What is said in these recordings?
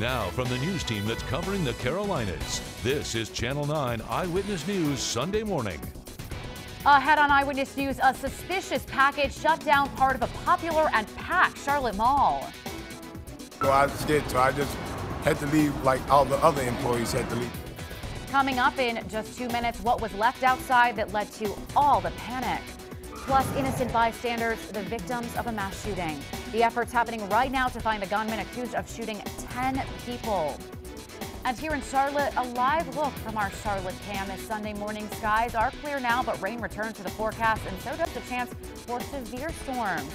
Now from the news team that's covering the Carolinas, this is Channel 9 Eyewitness News Sunday morning. Ahead on Eyewitness News, a suspicious package shut down part of a popular and packed Charlotte mall. So I was scared, so I just had to leave like all the other employees had to leave. Coming up in just 2 minutes, what was left outside that led to all the panic. Plus, innocent bystanders, the victims of a mass shooting. The efforts happening right now to find the gunman accused of shooting 10 people. And here in Charlotte, a live look from our Charlotte cam this Sunday morning. Skies are clear now, but rain returns to the forecast, and so does the chance for severe storms.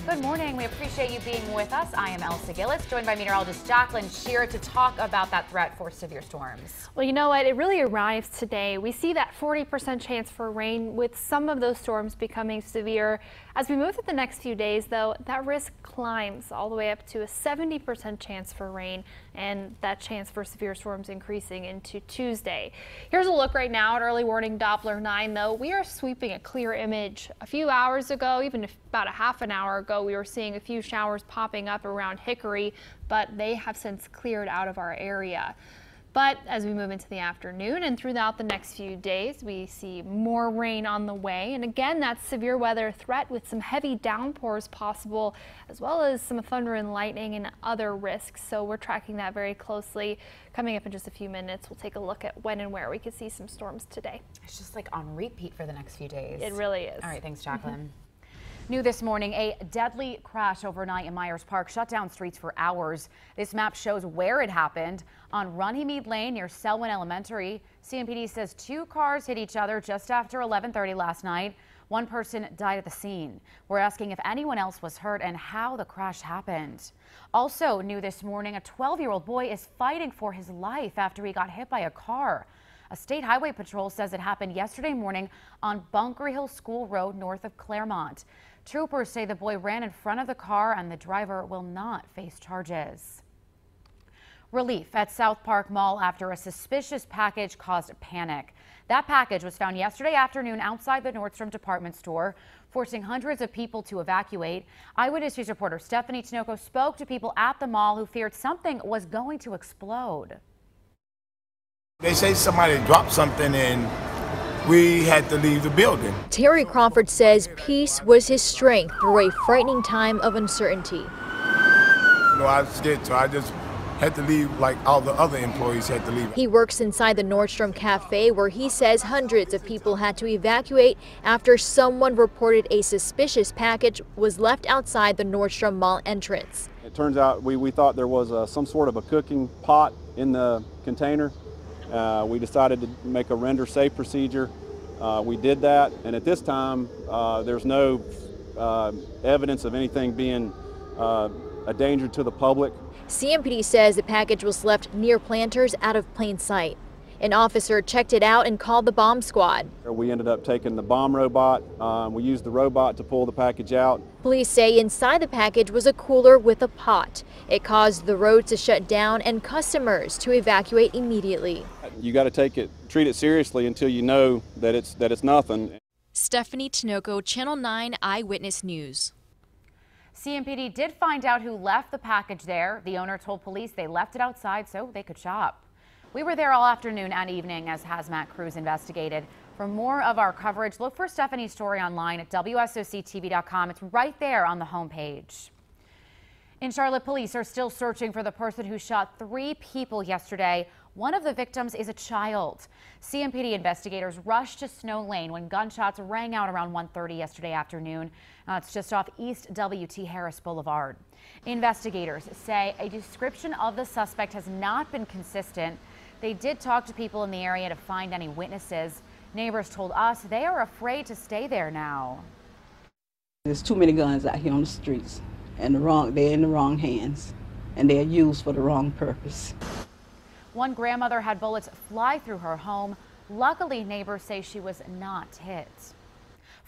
Good morning. We appreciate you being with us. I am Elsa Gillis, joined by meteorologist Jacqueline Shearer to talk about that threat for severe storms. Well, you know what? It really arrives today. We see that 40% chance for rain, with some of those storms becoming severe. As we move through the next few days, though, that risk climbs all the way up to a 70% chance for rain, and that chance for severe storms increasing into Tuesday. Here's a look right now at early warning Doppler 9, though. We are sweeping a clear image. A few hours ago, even about a half an hour ago, we were seeing a few showers popping up around Hickory, but they have since cleared out of our area. But as we move into the afternoon and throughout the next few days, we see more rain on the way. And again, that severe weather threat with some heavy downpours possible, as well as some thunder and lightning and other risks. So we're tracking that very closely. Coming up in just a few minutes, we'll take a look at when and where we could see some storms today. It's just like on repeat for the next few days. It really is. All right, thanks, Jacqueline. New this morning, a deadly crash overnight in Myers Park shut down streets for hours. This map shows where it happened on Runnymede Lane near Selwyn Elementary. CMPD says 2 cars hit each other just after 11:30 last night. 1 person died at the scene. We're asking if anyone else was hurt and how the crash happened. Also new this morning, a 12-year-old boy is fighting for his life after he got hit by a car. A state highway patrol says it happened yesterday morning on Bunker Hill School Road north of Claremont. Troopers say the boy ran in front of the car and the driver will not face charges. Relief at South Park Mall after a suspicious package caused panic. That package was found yesterday afternoon outside the Nordstrom department store, forcing hundreds of people to evacuate. Eyewitness News reporter Stephanie Tinoco spoke to people at the mall who feared something was going to explode. They say somebody dropped something and we had to leave the building. Terry Crawford says peace was his strength through a frightening time of uncertainty. You know, I was scared, so I just had to leave like all the other employees had to leave. He works inside the Nordstrom cafe where he says hundreds of people had to evacuate after someone reported a suspicious package was left outside the Nordstrom mall entrance. It turns out we thought there was some sort of a cooking pot in the container. We decided to make a render safe procedure. We did that, and at this time there's no evidence of anything being a danger to the public. CMPD says the package was left near planters out of plain sight. An officer checked it out and called the bomb squad. We ended up taking the bomb robot. We used the robot to pull the package out. Police say inside the package was a cooler with a pot. It caused the road to shut down and customers to evacuate immediately. You got to treat it seriously until you know that it's nothing. Stephanie Tinoco, Channel 9 Eyewitness News. CMPD did find out who left the package there. The owner told police they left it outside so they could shop. We were there all afternoon and evening as hazmat crews investigated. For more of our coverage, look for Stephanie's story online at WSOCTV.com. It's right there on the homepage. In Charlotte, police are still searching for the person who shot 3 people yesterday. One of the victims is a child. CMPD investigators rushed to Snow Lane when gunshots rang out around 1:30 yesterday afternoon. It's just off East W.T. Harris Boulevard. Investigators say a description of the suspect has not been consistent. They did talk to people in the area to find any witnesses. Neighbors told us they are afraid to stay there now. There's too many guns out here on the streets, and they're in the wrong hands, and they're used for the wrong purpose. One grandmother had bullets fly through her home. Luckily, neighbors say she was not hit.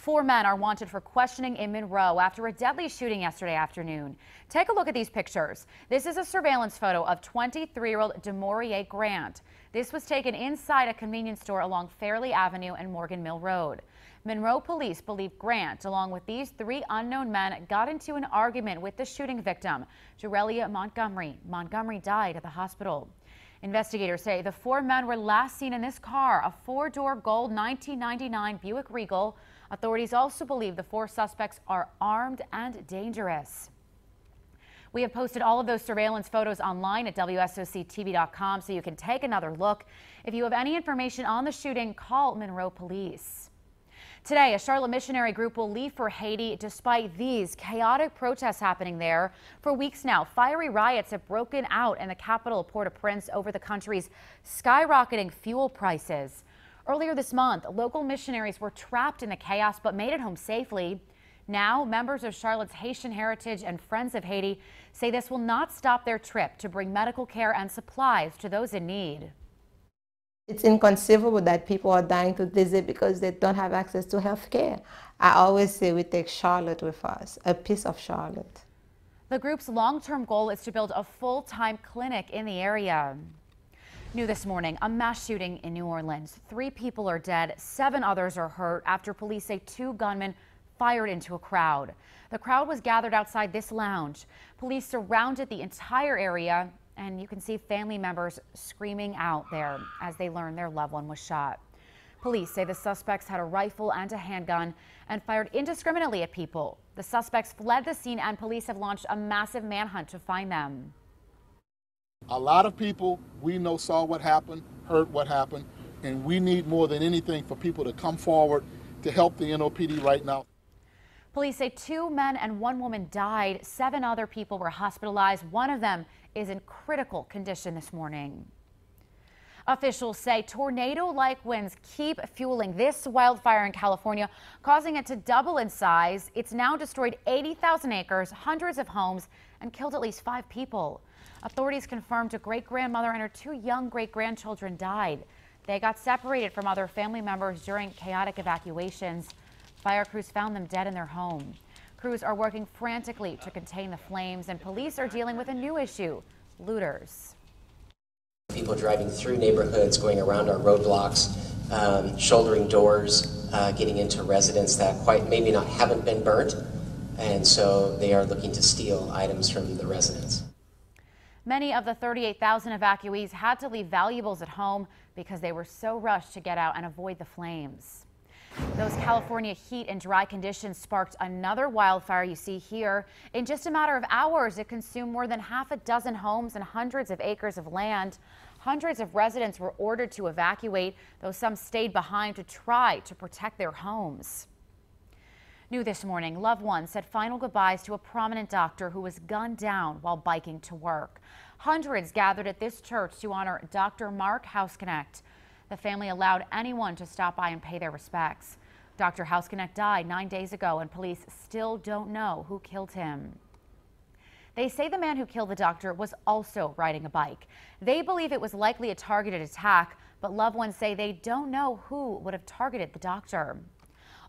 4 men are wanted for questioning in Monroe after a deadly shooting yesterday afternoon. Take a look at these pictures. This is a surveillance photo of 23-year-old DeMaurier Grant. This was taken inside a convenience store along Fairley Avenue and Morgan Mill Road. Monroe police believe Grant, along with these 3 unknown men, got into an argument with the shooting victim, Jorelia Montgomery. Montgomery died at the hospital. Investigators say the 4 men were last seen in this car, a 4-door gold 1999 Buick Regal. Authorities also believe the 4 suspects are armed and dangerous. We have posted all of those surveillance photos online at WSOCTV.com so you can take another look. If you have any information on the shooting, call Monroe Police. Today, a Charlotte missionary group will leave for Haiti despite these chaotic protests happening there. For weeks now, fiery riots have broken out in the capital of Port-au-Prince over the country's skyrocketing fuel prices. Earlier this month, local missionaries were trapped in the chaos but made it home safely. Now, members of Charlotte's Haitian Heritage and Friends of Haiti say this will not stop their trip to bring medical care and supplies to those in need. It's inconceivable that people are dying to visit because they don't have access to health care. I always say we take Charlotte with us, a piece of Charlotte. The group's long-term goal is to build a full-time clinic in the area. New this morning, a mass shooting in New Orleans. 3 people are dead, 7 others are hurt after police say 2 gunmen fired into a crowd. The crowd was gathered outside this lounge. Police surrounded the entire area, and you can see family members screaming out there as they learn their loved one was shot. Police say the suspects had a rifle and a handgun and fired indiscriminately at people. The suspects fled the scene and police have launched a massive manhunt to find them. A lot of people we know saw what happened, heard what happened, and we need more than anything for people to come forward to help the NOPD right now. Police say 2 men and 1 woman died. 7 other people were hospitalized. One of them is in critical condition this morning. Officials say tornado-like winds keep fueling this wildfire in California, causing it to double in size. It's now destroyed 80,000 acres, hundreds of homes, and killed at least 5 people. Authorities confirmed a great-grandmother and her 2 young great-grandchildren died. They got separated from other family members during chaotic evacuations. Fire crews found them dead in their home. Crews are working frantically to contain the flames, and police are dealing with a new issue: looters. People driving through neighborhoods, going around our roadblocks, shouldering doors, getting into residents that maybe haven't been burnt, and so they are looking to steal items from the residents. Many of the 38,000 evacuees had to leave valuables at home because they were so rushed to get out and avoid the flames. Those California heat and dry conditions sparked another wildfire you see here. In just a matter of hours, it consumed more than half a dozen homes and hundreds of acres of land. Hundreds of residents were ordered to evacuate, though some stayed behind to try to protect their homes. New this morning, loved ones said final goodbyes to a prominent doctor who was gunned down while biking to work. Hundreds gathered at this church to honor Dr. Mark Houseknecht. The family allowed anyone to stop by and pay their respects. Dr. Houseknecht died 9 days ago, and police still don't know who killed him. They say the man who killed the doctor was also riding a bike. They believe it was likely a targeted attack, but loved ones say they don't know who would have targeted the doctor.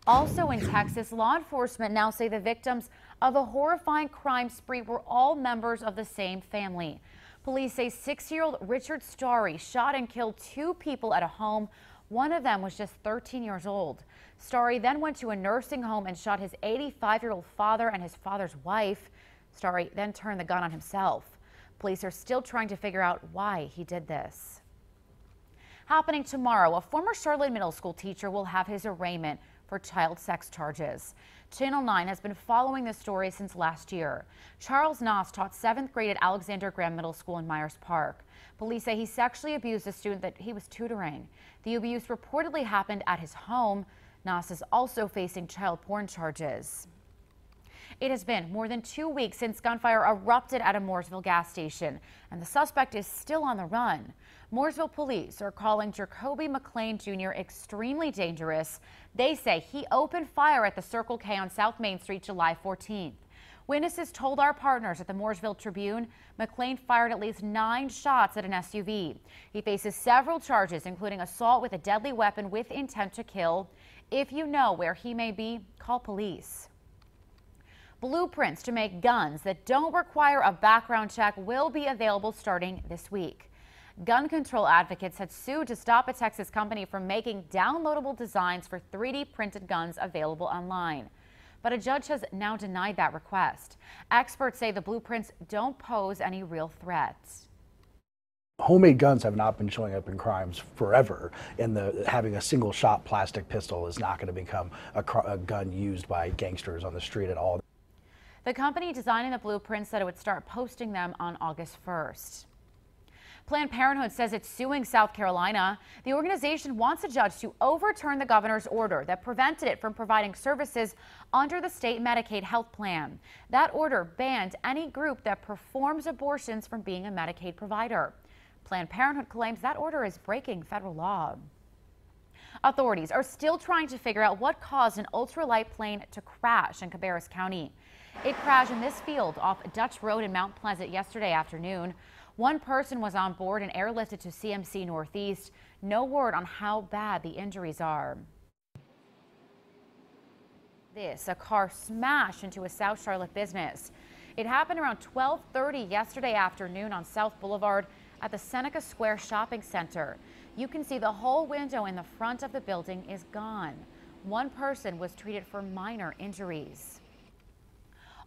Also in Texas, law enforcement now say the victims of a horrifying crime spree were all members of the same family. Police say 6-year-old Richard Starry shot and killed 2 people at a home. One of them was just 13 years old. Starry then went to a nursing home and shot his 85-year-old father and his father's wife. Starry then turned the gun on himself. Police are still trying to figure out why he did this. Happening tomorrow, a former Charlotte Middle School teacher will have his arraignment for child sex charges. Channel 9 has been following this story since last year. Charles Noss taught 7th grade at Alexander Graham Middle School in Myers Park. Police say he sexually abused a student that he was tutoring. The abuse reportedly happened at his home. Noss is also facing child porn charges. It has been more than 2 weeks since gunfire erupted at a Mooresville gas station, and the suspect is still on the run. Mooresville police are calling Jacoby McLean Jr. extremely dangerous. They say he opened fire at the Circle K on South Main Street July 14th. Witnesses told our partners at the Mooresville Tribune McLean fired at least 9 shots at an SUV. He faces several charges, including assault with a deadly weapon with intent to kill. If you know where he may be, call police. Blueprints to make guns that don't require a background check will be available starting this week. Gun control advocates had sued to stop a Texas company from making downloadable designs for 3D printed guns available online. But a judge has now denied that request. Experts say the blueprints don't pose any real threats. Homemade guns have not been showing up in crimes forever, and having a single shot plastic pistol is not going to become a gun used by gangsters on the street at all. The company designing the blueprints said it would start posting them on August 1st. Planned Parenthood says it's suing South Carolina. The organization wants a judge to overturn the governor's order that prevented it from providing services under the state Medicaid health plan. That order banned any group that performs abortions from being a Medicaid provider. Planned Parenthood claims that order is breaking federal law. Authorities are still trying to figure out what caused an ultralight plane to crash in Cabarrus County. It crashed in this field off Dutch Road in Mount Pleasant yesterday afternoon. One person was on board and airlifted to CMC Northeast. No word on how bad the injuries are. A car smashed into a South Charlotte business. It happened around 12:30 yesterday afternoon on South Boulevard at the Seneca Square Shopping Center. You can see the whole window in the front of the building is gone. One person was treated for minor injuries.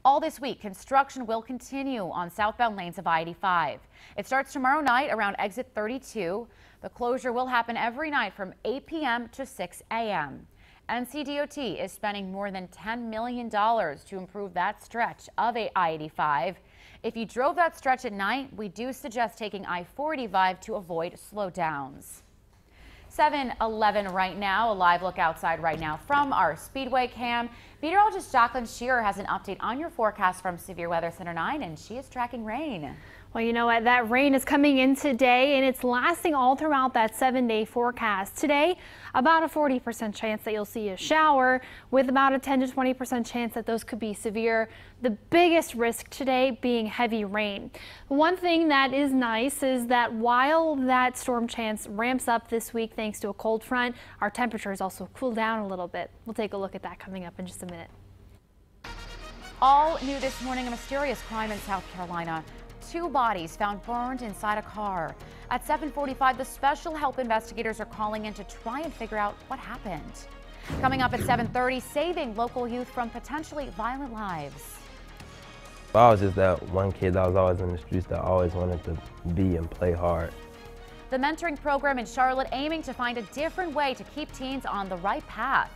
All this week, construction will continue on southbound lanes of I-85. It starts tomorrow night around exit 32. The closure will happen every night from 8 p.m. to 6 a.m. NCDOT is spending more than $10 million to improve that stretch of I-85. If you drove that stretch at night, we do suggest taking I-485 to avoid slowdowns. 7:11 right now. A live look outside right now from our Speedway cam. Meteorologist Jacqueline Shearer has an update on your forecast from Severe Weather Center 9, and she is tracking rain. Well, you know what? That rain is coming in today, and it's lasting all throughout that 7-day forecast. Today, about a 40% chance that you'll see a shower, with about a 10 to 20% chance that those could be severe. The biggest risk today being heavy rain. One thing that is nice is that while that storm chance ramps up this week thanks to a cold front, our temperatures also cool down a little bit. We'll take a look at that coming up in just a minute. All new this morning, a mysterious crime in South Carolina. 2 bodies found burned inside a car. At 7:45, the special help investigators are calling in to try and figure out what happened. Coming up at 7:30, saving local youth from potentially violent lives. I was just that one kid that was always in the streets that always wanted to be and play hard. The mentoring program in Charlotte aiming to find a different way to keep teens on the right path.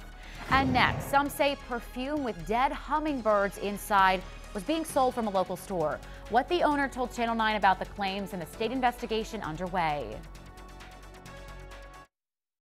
And next, some say perfume with dead hummingbirds inside was being sold from a local store. What the owner told Channel 9 about the claims and the state investigation underway.